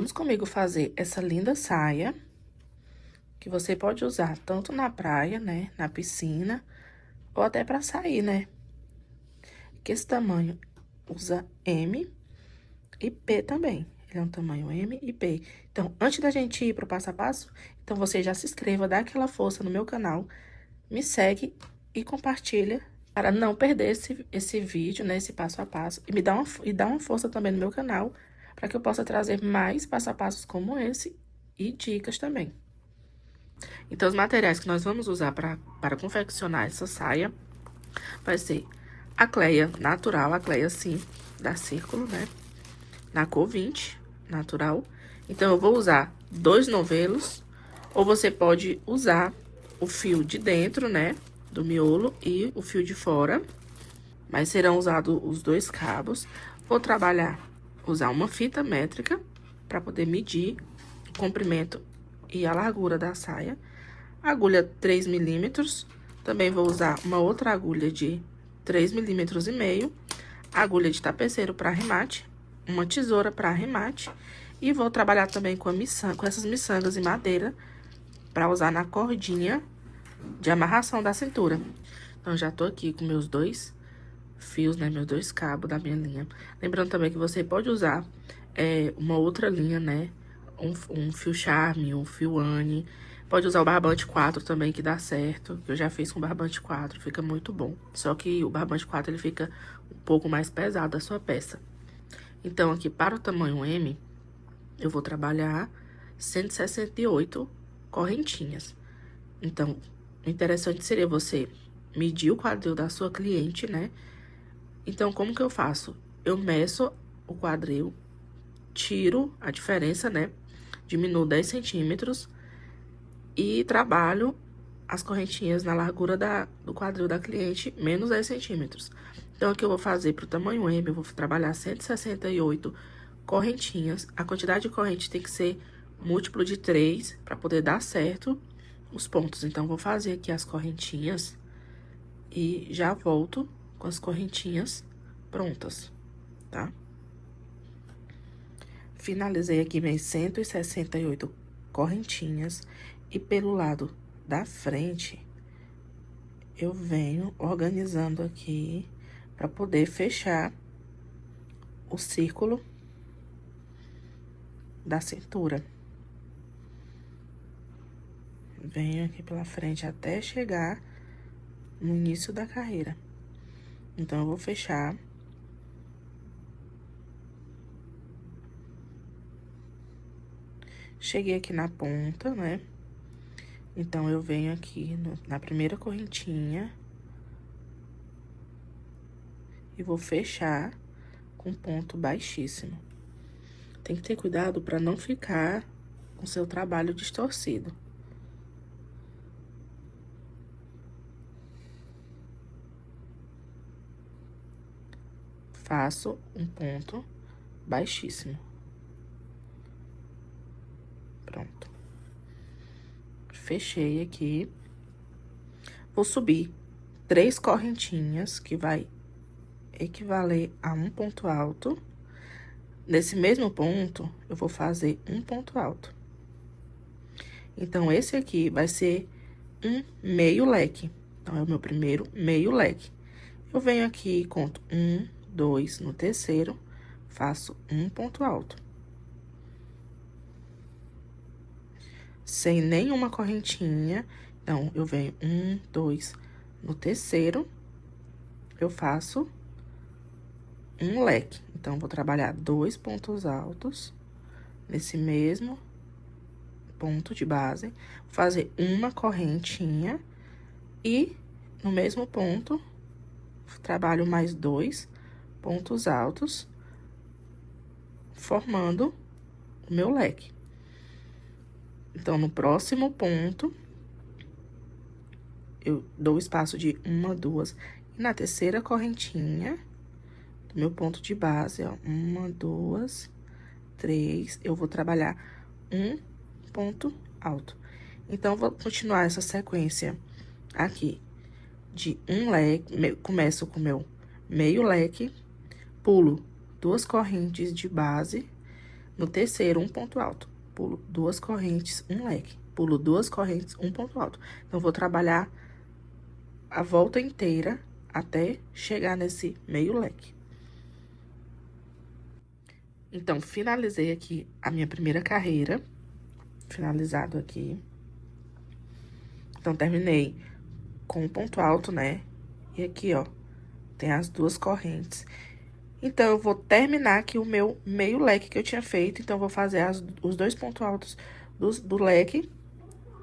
vamos comigo fazer essa linda saia, que você pode usar tanto na praia, né, na piscina, ou até pra sair, né? Que esse tamanho usa M e P também. Ele é um tamanho M e P. Então, antes da gente ir pro passo a passo, então você já se inscreva, dá aquela força no meu canal, me segue e compartilha para não perder esse vídeo, né, esse passo a passo. E dá uma força também no meu canal, para que eu possa trazer mais passo a passos como esse e dicas também. Então, os materiais que nós vamos usar para confeccionar essa saia vai ser a cleia natural, a cleia assim, da Círculo, né? Na cor 20, natural. Então, eu vou usar 2 novelos, ou você pode usar o fio de dentro, né? Do miolo e o fio de fora. Mas serão usados os 2 cabos. Vou usar uma fita métrica para poder medir o comprimento e a largura da saia. Agulha 3 milímetros. Também vou usar uma outra agulha de 3,5 milímetros. Agulha de tapeceiro para arremate. Uma tesoura para arremate. E vou trabalhar também com essas miçangas em madeira para usar na cordinha de amarração da cintura. Então, já tô aqui com meus 2 fios, né? Meus 2 cabos da minha linha. Lembrando também que você pode usar uma outra linha, né? Um fio charme, um fio Anne. Pode usar o barbante 4 também, que dá certo. Eu já fiz com barbante 4, fica muito bom. Só que o barbante 4, ele fica um pouco mais pesado da sua peça. Então, aqui para o tamanho M, eu vou trabalhar 168 correntinhas. Então, o interessante seria você medir o quadril da sua cliente, né? Então, como que eu faço? Eu meço o quadril, tiro a diferença, né? Diminuo 10 centímetros e trabalho as correntinhas na largura do quadril da cliente, menos 10 centímetros. Então, o que eu vou fazer pro tamanho M, eu vou trabalhar 168 correntinhas. A quantidade de corrente tem que ser múltiplo de 3 para poder dar certo os pontos. Então, vou fazer aqui as correntinhas e já volto com as correntinhas prontas, tá? Finalizei aqui minhas 168 correntinhas e pelo lado da frente, eu venho organizando aqui para poder fechar o círculo da cintura. Venho aqui pela frente até chegar no início da carreira. Então, eu vou fechar. Cheguei aqui na ponta, né? Então, eu venho aqui na primeira correntinha e vou fechar com ponto baixíssimo. Tem que ter cuidado para não ficar com seu trabalho distorcido. Faço um ponto baixíssimo. Pronto. Fechei aqui. Vou subir 3 correntinhas, que vai equivaler a um ponto alto. Nesse mesmo ponto, eu vou fazer um ponto alto. Então, esse aqui vai ser um meio leque. Então, é o meu primeiro meio leque. Eu venho aqui e conto 1, 2, no terceiro, faço um ponto alto. Sem nenhuma correntinha. Então, eu venho 1, 2, no terceiro, eu faço um leque. Então, vou trabalhar 2 pontos altos nesse mesmo ponto de base, fazer uma correntinha e no mesmo ponto, trabalho mais 2 pontos altos, formando o meu leque. Então, no próximo ponto, eu dou espaço de 1, 2, e na terceira correntinha do meu ponto de base, ó, 1, 2, 3, eu vou trabalhar um ponto alto. Então, vou continuar essa sequência aqui de um leque, começo com o meu meio leque, pulo 2 correntes de base, No terceiro, um ponto alto. Pulo 2 correntes, um leque. Pulo 2 correntes, um ponto alto. Então, vou trabalhar a volta inteira até chegar nesse meio leque. Então, finalizei aqui a minha primeira carreira. Finalizado aqui. Então, terminei com um ponto alto, né? E aqui, ó, tem as duas correntes. Então, eu vou terminar aqui o meu meio leque que eu tinha feito. Então, eu vou fazer os dois pontos altos do leque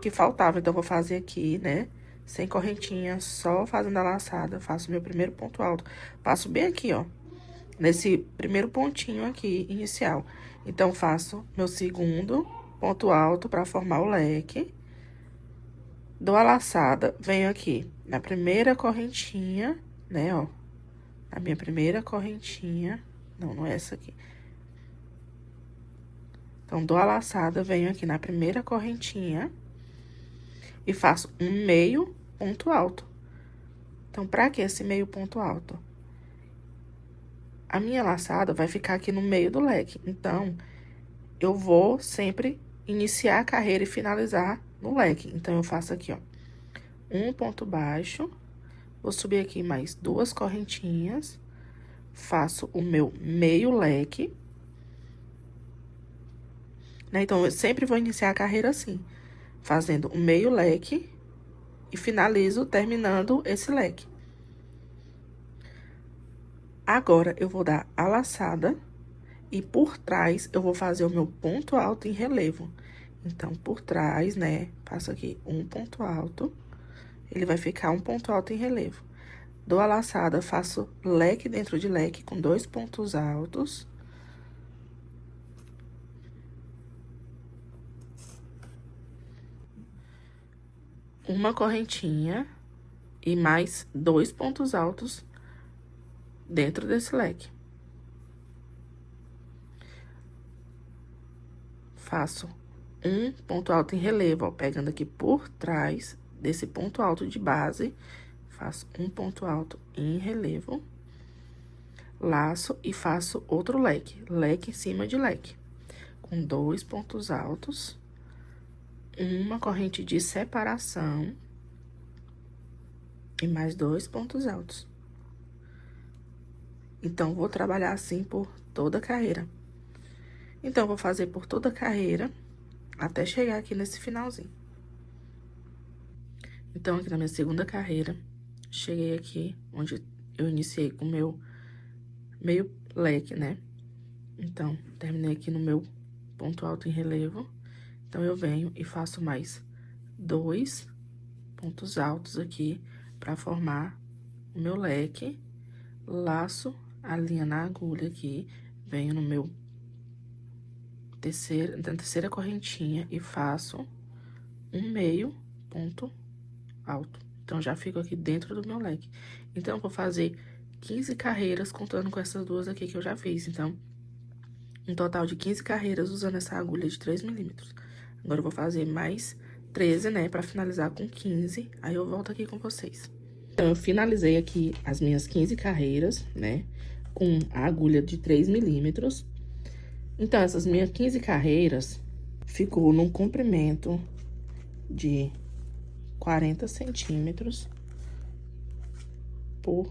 que faltava. Então, eu vou fazer aqui, né? Sem correntinha, só fazendo a laçada. Faço meu primeiro ponto alto. Passo bem aqui, ó. Nesse primeiro pontinho aqui, inicial. Então, faço meu segundo ponto alto pra formar o leque. Dou a laçada, venho aqui na primeira correntinha, né, ó. Na minha primeira correntinha. Não, não é essa aqui. Então, dou a laçada, venho aqui na primeira correntinha. E faço um meio ponto alto. Então, pra que esse meio ponto alto? A minha laçada vai ficar aqui no meio do leque. Então, eu vou sempre iniciar a carreira e finalizar no leque. Então, eu faço aqui, ó, um ponto baixo, vou subir aqui mais duas correntinhas, faço o meu meio leque, né? Então, eu sempre vou iniciar a carreira assim, fazendo o meio leque e finalizo terminando esse leque. Agora, eu vou dar a laçada e por trás eu vou fazer o meu ponto alto em relevo. Então, por trás, né, faço aqui um ponto alto, ele vai ficar um ponto alto em relevo. Dou a laçada, faço leque dentro de leque com dois pontos altos. Uma correntinha e mais dois pontos altos dentro desse leque. Faço um ponto alto em relevo, ó, pegando aqui por trás desse ponto alto de base, faço um ponto alto em relevo, laço e faço outro leque, leque em cima de leque, com dois pontos altos, uma corrente de separação e mais dois pontos altos. Então, vou trabalhar assim por toda a carreira. Então, vou fazer por toda a carreira até chegar aqui nesse finalzinho. Então, aqui na minha segunda carreira, cheguei aqui onde eu iniciei com o meu meio leque, né? Então, terminei aqui no meu ponto alto em relevo. Então, eu venho e faço mais dois pontos altos aqui pra formar o meu leque. Laço a linha na agulha aqui, venho no meu na terceira correntinha e faço um meio ponto alto. Então, já fico aqui dentro do meu leque. Então, eu vou fazer 15 carreiras contando com essas duas aqui que eu já fiz. Então, um total de 15 carreiras usando essa agulha de 3 milímetros. Agora, eu vou fazer mais 13, né, pra finalizar com 15. Aí, eu volto aqui com vocês. Então, eu finalizei aqui as minhas 15 carreiras, né, com a agulha de 3 milímetros. Então, essas minhas 15 carreiras ficou num comprimento de 40 centímetros por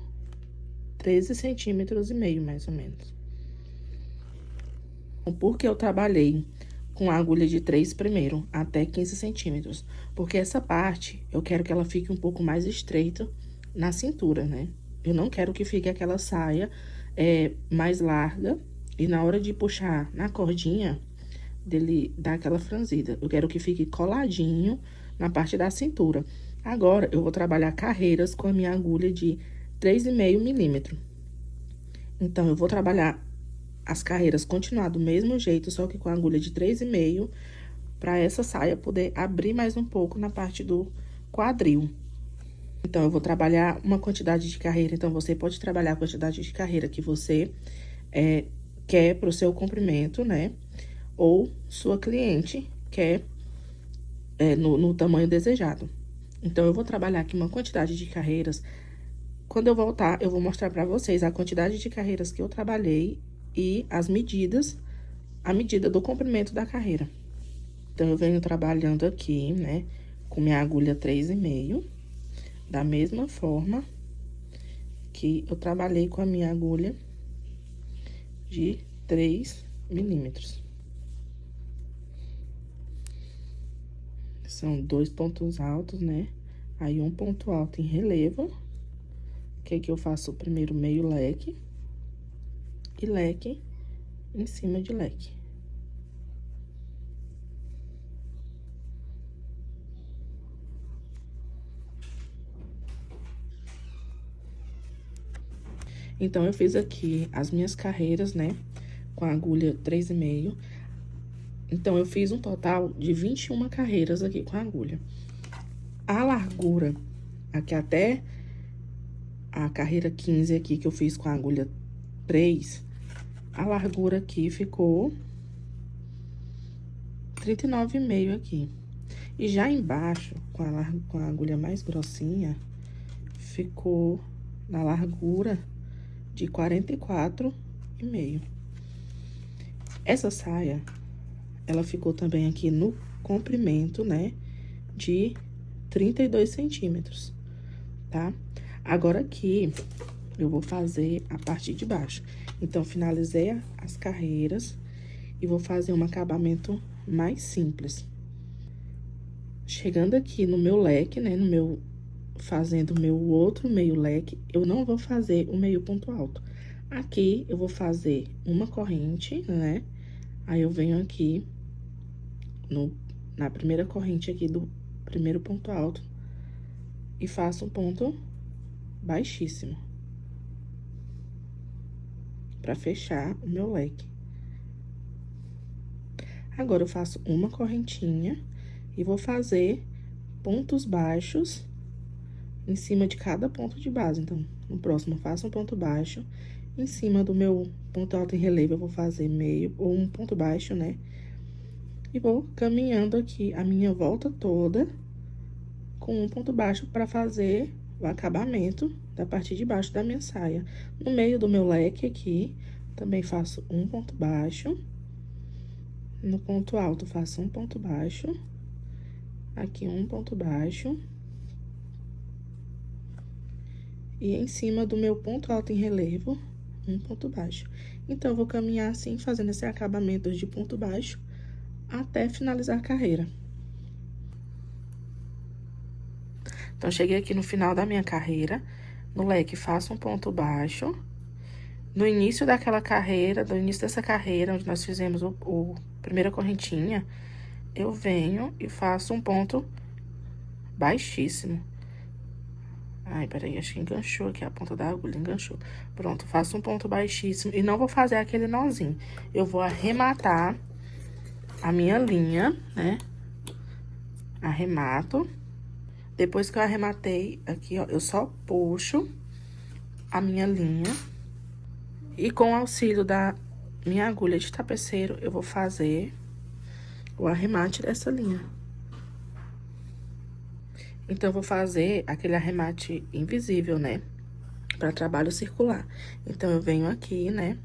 13 centímetros e meio, mais ou menos. Por que eu trabalhei com a agulha de 3 primeiro, até 15 centímetros? Porque essa parte, eu quero que ela fique um pouco mais estreita na cintura, né? Eu não quero que fique aquela saia mais larga e na hora de puxar na cordinha, dele dar aquela franzida. Eu quero que fique coladinho na parte da cintura. Agora, eu vou trabalhar carreiras com a minha agulha de 3,5 milímetro. Então, eu vou trabalhar as carreiras continuar do mesmo jeito, só que com a agulha de 3,5, para essa saia poder abrir mais um pouco na parte do quadril. Então, eu vou trabalhar uma quantidade de carreira. Então, você pode trabalhar a quantidade de carreira que você quer pro seu comprimento, né? Ou sua cliente quer no tamanho desejado. Então, eu vou trabalhar aqui uma quantidade de carreiras. Quando eu voltar, eu vou mostrar pra vocês a quantidade de carreiras que eu trabalhei e as medidas a medida do comprimento da carreira. Então, eu venho trabalhando aqui, né, com minha agulha 3,5, da mesma forma que eu trabalhei com a minha agulha de 3 milímetros. São 2 pontos altos, né? Aí, um ponto alto em relevo, que eu faço primeiro meio leque e leque em cima de leque. Então, eu fiz aqui as minhas carreiras, né, com a agulha 3,5. Então, eu fiz um total de 21 carreiras aqui com a agulha. A largura, aqui até a carreira 15 aqui, que eu fiz com a agulha 3, a largura aqui ficou 39,5 aqui. E já embaixo, com a agulha mais grossinha, ficou na largura de 44,5. Essa saia, ela ficou também aqui no comprimento, né, de 32 centímetros, tá? Agora aqui, eu vou fazer a parte de baixo. Então, finalizei as carreiras e vou fazer um acabamento mais simples. Chegando aqui no meu leque, né, fazendo o meu outro meio leque, eu não vou fazer o meio ponto alto. Aqui, eu vou fazer uma corrente, né? Aí, eu venho aqui na primeira corrente aqui do primeiro ponto alto e faço um ponto baixíssimo pra fechar o meu leque. Agora, eu faço uma correntinha e vou fazer pontos baixos em cima de cada ponto de base. Então, no próximo, eu faço um ponto baixo. Em cima do meu ponto alto em relevo, eu vou fazer meio ou um ponto baixo, né? E vou caminhando aqui a minha volta toda com um ponto baixo para fazer o acabamento da parte de baixo da minha saia. No meio do meu leque aqui, também faço um ponto baixo. No ponto alto, faço um ponto baixo. Aqui, um ponto baixo. E em cima do meu ponto alto em relevo, um ponto baixo. Então, eu vou caminhar assim, fazendo esse acabamento de ponto baixo, até finalizar a carreira. Então, cheguei aqui no final da minha carreira, no leque, faço um ponto baixo. No início daquela carreira, no início dessa carreira, onde nós fizemos a primeira correntinha, eu venho e faço um ponto baixíssimo. Ai, peraí, acho que enganchou aqui, a ponta da agulha enganchou. Pronto, faço um ponto baixíssimo e não vou fazer aquele nozinho. Eu vou arrematar a minha linha, né? Arremato. Depois que eu arrematei aqui, ó, eu só puxo a minha linha. E com o auxílio da minha agulha de tapeceiro, eu vou fazer o arremate dessa linha. Então, eu vou fazer aquele arremate invisível, né? Para trabalho circular. Então, eu venho aqui, né?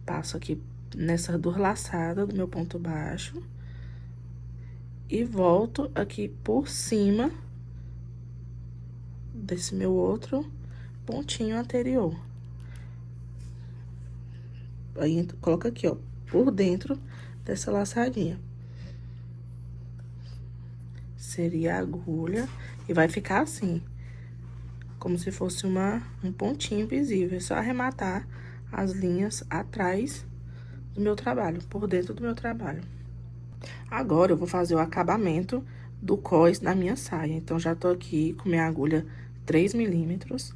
Passo aqui nessa duas laçadas do meu ponto baixo. E volto aqui por cima desse meu outro pontinho anterior. Aí, coloca aqui, ó, por dentro dessa laçadinha. Seria a agulha e vai ficar assim, como se fosse um pontinho visível. É só arrematar as linhas atrás do meu trabalho, por dentro do meu trabalho. Agora, eu vou fazer o acabamento do cós na minha saia. Então, já tô aqui com minha agulha 3 milímetros.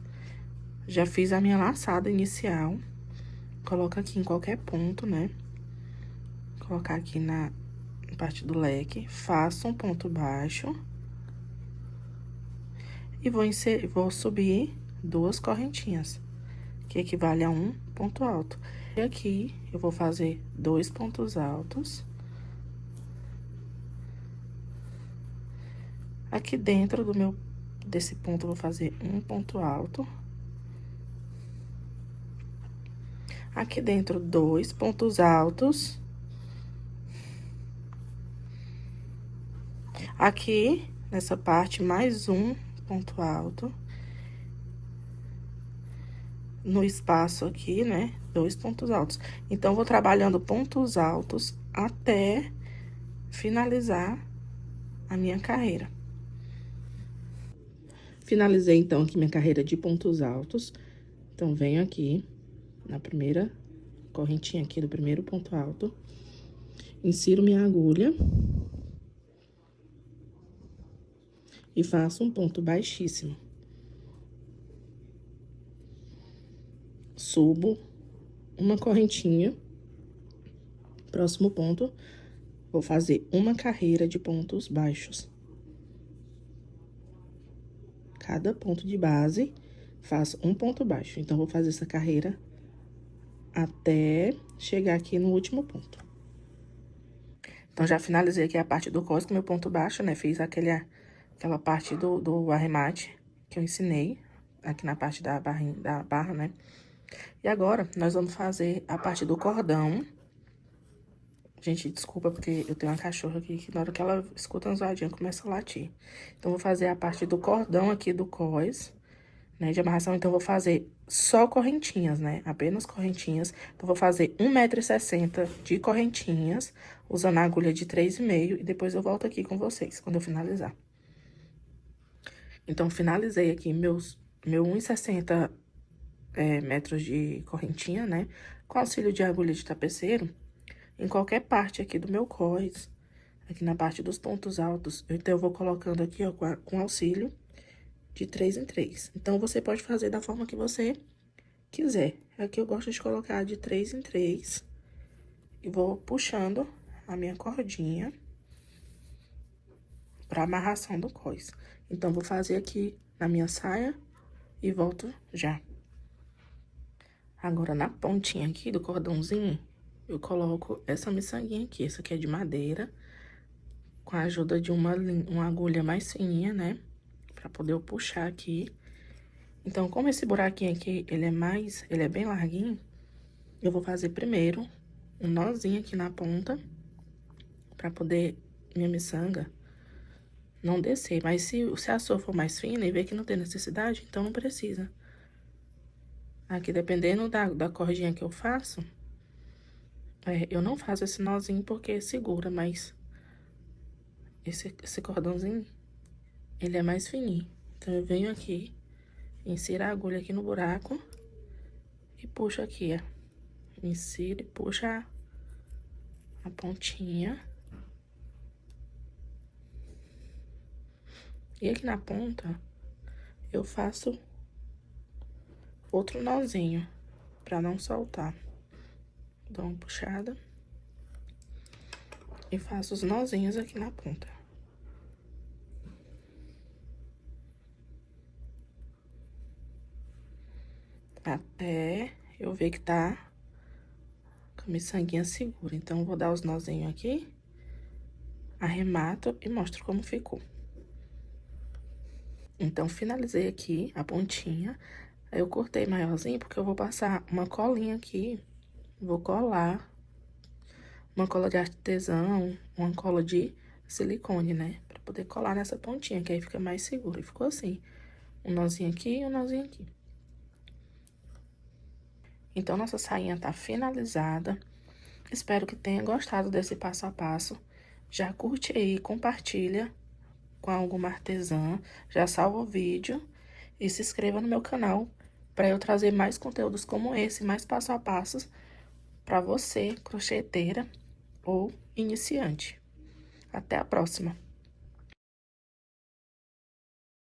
Já fiz a minha laçada inicial. Coloca aqui em qualquer ponto, né? Colocar aqui na parte do leque. Faço um ponto baixo. E vou subir 2 correntinhas, que equivale a um ponto alto. E aqui, eu vou fazer 2 pontos altos. Aqui dentro desse ponto, eu vou fazer um ponto alto. Aqui dentro, 2 pontos altos. Aqui, nessa parte, mais um ponto alto. No espaço aqui, né, 2 pontos altos. Então, vou trabalhando pontos altos até finalizar a minha carreira. Finalizei, então, aqui minha carreira de pontos altos. Então, venho aqui na primeira correntinha aqui do primeiro ponto alto. Insiro minha agulha. E faço um ponto baixíssimo. Subo uma correntinha. Próximo ponto, vou fazer uma carreira de pontos baixos. Cada ponto de base, faço um ponto baixo. Então, vou fazer essa carreira até chegar aqui no último ponto. Então, já finalizei aqui a parte do cós com meu ponto baixo, né? Fiz aquela parte do arremate que eu ensinei aqui na parte da barra, né? E agora, nós vamos fazer a parte do cordão. Gente, desculpa, porque eu tenho uma cachorra aqui que na hora que ela escuta um zoadinho, começa a latir. Então, vou fazer a parte do cordão aqui do cós, né, de amarração. Então, vou fazer só correntinhas, né, apenas correntinhas. Então, vou fazer 1,60 m de correntinhas, usando a agulha de 3,5. E depois eu volto aqui com vocês, quando eu finalizar. Então, finalizei aqui meu 1,60 metros de correntinha, né, com auxílio de agulha de tapeceiro. Em qualquer parte aqui do meu cós, aqui na parte dos pontos altos, então, eu vou colocando aqui, ó, com auxílio de 3 em 3. Então, você pode fazer da forma que você quiser. Aqui eu gosto de colocar de 3 em 3. E vou puxando a minha cordinha pra amarração do cós. Então, vou fazer aqui na minha saia e volto já. Agora, na pontinha aqui do cordãozinho, eu coloco essa miçanguinha aqui. Essa aqui é de madeira, com a ajuda de uma agulha mais fininha, né? Pra poder eu puxar aqui. Então, como esse buraquinho aqui, ele é bem larguinho, eu vou fazer primeiro um nozinho aqui na ponta, pra poder minha miçanga não descer. Mas se a sua for mais fina e ver que não tem necessidade, então não precisa. Aqui, dependendo da cordinha que eu faço, eu não faço esse nozinho porque segura, mas esse cordãozinho, ele é mais fininho. Então, eu venho aqui, insiro a agulha aqui no buraco e puxo aqui, ó. Insiro e puxo a pontinha. E aqui na ponta, eu faço outro nozinho, pra não soltar. Dou uma puxada e faço os nozinhos aqui na ponta. Até eu ver que tá com a miçanguinha segura. Então, vou dar os nozinhos aqui, arremato e mostro como ficou. Então, finalizei aqui a pontinha. Aí, eu cortei maiorzinho porque eu vou passar uma colinha aqui. Vou colar uma cola de artesão, uma cola de silicone, né? Pra poder colar nessa pontinha, que aí fica mais seguro. E ficou assim, um nozinho aqui e um nozinho aqui. Então, nossa sainha tá finalizada. Espero que tenha gostado desse passo a passo. Já curte aí, compartilha com alguma artesã. Já salva o vídeo e se inscreva no meu canal para eu trazer mais conteúdos como esse, mais passo a passos para você, crocheteira ou iniciante. Até a próxima!